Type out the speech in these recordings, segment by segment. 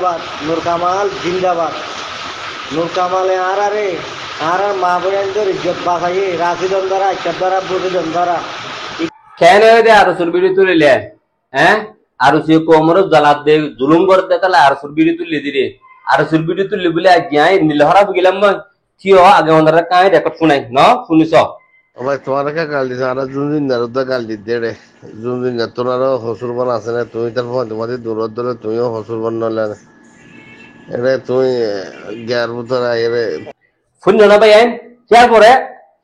জিন্দাবাদ, নূর কামাল জিন্দাবাদ। নূর কামালে আর মা বোনদের ইজ্জত বাঁচাইয়ে রাশিদন দ্বারা ইজ্জত দ্বারা বুঝিদন দ্বারা কেন দে আর সুর বিড়ি তুলিলে হ্যাঁ আর সে কোমর জ্বালাত দে জুলুম করে দে তাহলে আর সুর বিড়ি তুলি দিরে আর সুর বিড়ি তুলি বলে আজ্ঞাই নীলহরা গেলাম কিও আগে ওনারা কাই রেকর্ড শুনাই ন শুনিস ভাই তোমার কে গাল দিছে আর জুনদিন না রুদ্দা গাল দিতে রে জুনদিন না তোরারও হসুরবান আছে না তুমি তার তোমাদের দূরত ধরে তুমিও হসুরবান নলে এরে তুমি গ্যার বুতরা এরে শুন না ভাই আইন হিয়ার পরে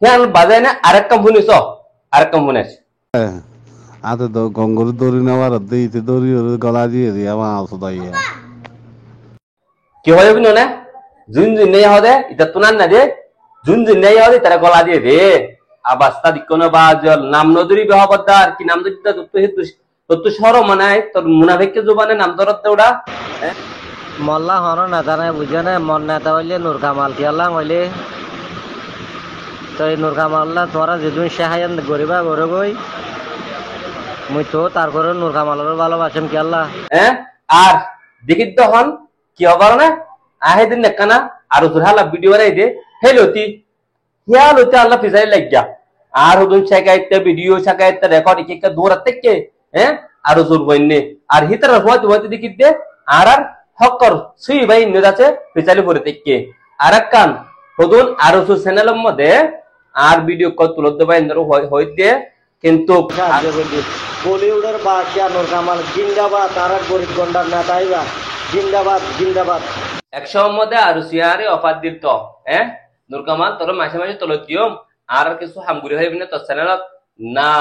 হিয়ার বাজায় না আরেক কাম শুনিস আরেক কাম শুনিস আতে তো গঙ্গর দড়ি নেওয়ার দিতে দড়ি গলা দিয়ে দিয়ে আমার আসদাইয়া কি হয় বুঝলো না জুন জুন নেই হবে এটা তুনান না দে জুন জুন নেই হবে তারা গলা দিয়ে দে আবাস্তা দিকোনো বা জল নাম নদরি বেহবদার কি নাম দরি তো সর মানায় তোর মুনাফিককে জবানে নাম দরত ওড়া মল্লা হন নেতা নাই বুঝে না মন নেতা হইলে নূর কামাল কি আল্লাহ হইলে তো এই নূর কামাল্লা তোরা যেদিন সাহায্য গরিবা গরে গই মুই তো তারপরে নূর কামালের ভালোবাসেন কি আল্লাহ হ্যাঁ আর দেখিত হন কি হবার না আহে দিন নেকানা আর হালা ভিডিও বানাই দে হেলতি হিয়ালতি আল্লাহ ফিসাই লাগিয়া আর হুদুন শেখাইতে ভিডিও শেখাইতে রেকর্ড এক দূর থেকে হ্যাঁ আর জোর বইনে আর হিতার হওয়াতে হইতে দেখিত দে আর হকর সুই ভাই নিদাছে ফিসালি পরে থেকে আর কান হুদুন আর চ্যানেলের মধ্যে আর ভিডিও কত তুলদ ভাই হইতে কিন্তু বলিউডের বাদশা নূর কামাল জিন্দাবাদ আর গরিব গন্ডার নেতা আইবা জিন্দাবাদ জিন্দাবাদ একশো মধ্যে আর সিয়ারে অফার দিত হ্যাঁ নূর কামাল তোর মাসে মাসে তোল দিয়ম আর কিছু হামগুড়ি হইবি না তোর চ্যানেলত না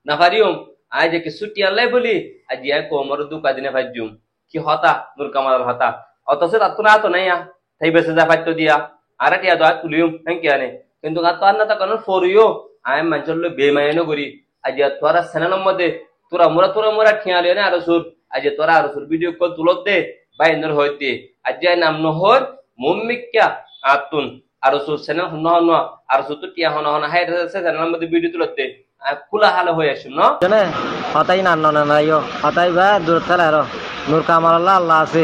না পারিম আজ যে কিছু টিয়ালাই বলি আজ ইয়া কোমর দুকা দিনে ভাজ্যুম কি হতা নূর কামাল হতা অথচ তাত না তো নাই তাই বেসে যা ফাইতো দিয়া আর টিয়া দা তুলিম হ্যাঁ কি আনে কিন্তু আর তো আর না তা কারণ ফরিও আই মানচল বেমায়নো করি আজ তোরা চ্যানেলের মধ্যে তোরা মোরা ঠিয়ালে না আর সুর আজ তোরা আর সুর ভিডিও কল তুলত দে বাইন্দর হইতে আজ নাম নহর মুম্মিক্কা আতুন আর সুর চ্যানেল হন আর সুর তো টিয়া হন হাই চ্যানেলের মধ্যে ভিডিও তুলতে খোলা হালে হয়ে আসুন ন জানে হতাই না নাইও হতাই বা দূর থেকে আর নূর কামাল আল্লাহ আছে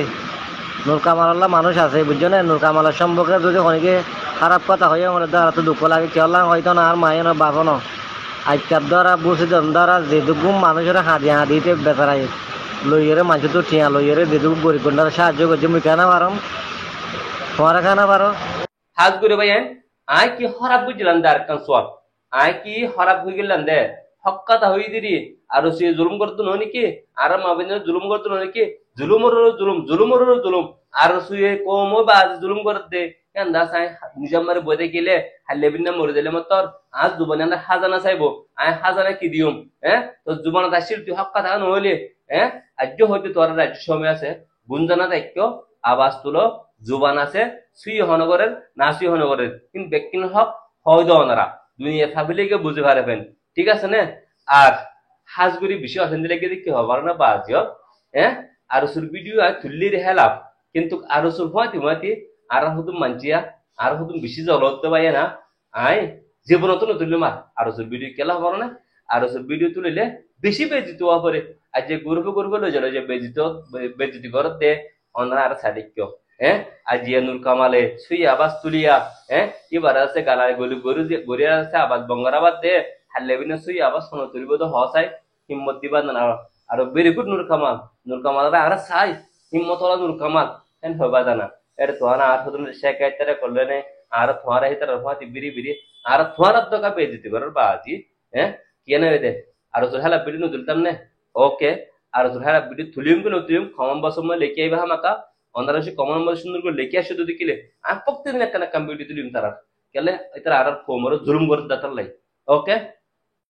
নূর কামাল মানুষ আছে বুঝছো না নূর কামালের সম্পর্কে যদি অনেকে খারাপ কথা হয়ে আমার দ্বারা তো দুঃখ লাগে কি আল্লাহ হয়তো না আর মায়ের বাপ ন আজকার দ্বারা বুঝে দ্বারা যেটুকু মানুষের হাদিতে বেচারাই লইয়েরে মানুষ তো ঠিয়া লইয়েরে যেটুকু গরিব গন্ডার সাহায্য করছে মুই কেনা পারো তোমার কেনা পারো হাত করে ভাই আই কি হরাপ বুঝলাম দে আর কান সর আই কি হরাপ হয়ে গেলাম দে হক্কাতা হয়ে দিদি আর সে জুলুম করতো নাকি আর মাবিন জুলুম করতো নাকি জুলুম আর সুয়ে কমো বা জুলুম করতে কেন দা সাই নিজামারে বইতে গেলে হাল্লেবিন না মরে দিলে মতর আজ জুবানে আমরা হাজানা চাইবো আই হাজানা কি দিউম হ্যাঁ তো জুবানা দাসির তুই হক্কাতা নহলে হ্যাঁ আজ্য হইতে তোর রাজ্য সময় আছে গুঞ্জনা দায়িত্ব আওয়াজ তুলো জুবান আছে সুই হনগরের না সুই হনগরের কিন্তু ব্যক্তির হক হয় দনারা দুনিয়া ফাবিলেকে বুঝে পারবেন ঠিক আছে না আর হাজগুড়ি বেশি অশান্তি লেগে কি হবার না বাজিও হ্যাঁ আর সুর ভিডিও আর তুললি হেলাপ কিন্তু আর সুর হওয়াতে আর হুতুম মানচিয়া আর হুতুম বেশি জলতে পাই না আই জীবনত নতুন মার আর সুর ভিডিও কেলা হবার না আর সুর ভিডিও তুলিলে বেশি বেজিত হওয়া পরে আর যে গর্ব লই যালো যে বেজিত করত দে অন্যরা আর সাদিক্য হ্যাঁ আর জিয়া নূর কামালে সুই আবাস তুলিয়া হ্যাঁ এবার আছে গালায় গরিয়া আছে আবাস বঙ্গারাবাদ দে হাল্লেবিনে সুই আবাস শোনো তুলিব তো হসাই হিম্মত দিবা না আর ভেরি গুড নূর কামাল আর সাই হিম্মত হলা নূর কামাল এন হবা জানা এর তোহানা আর হদুন শেখাইতারে করলে নে আর তোহারা হিতার রফাতি বিরি আর তোহার দকা পে দিতে পারো বাজি হ্যাঁ কেন দে আর তোর হেলা বিড়ি নু তুলতাম নে ওকে আর তোর হেলা বিড়ি তুলিম কি নতুলিম ক্ষমা বসম লেখি আইবা হামাকা অন্ধারসি কমন মধ্যে সুন্দর করে লেখি আসে যদি কিলে আর প্রত্যেকদিন একটা না কাম বিড়ি তুলিম তারা কেলে এটা আর কোমর জুলুম করে দাতার লাই ওকে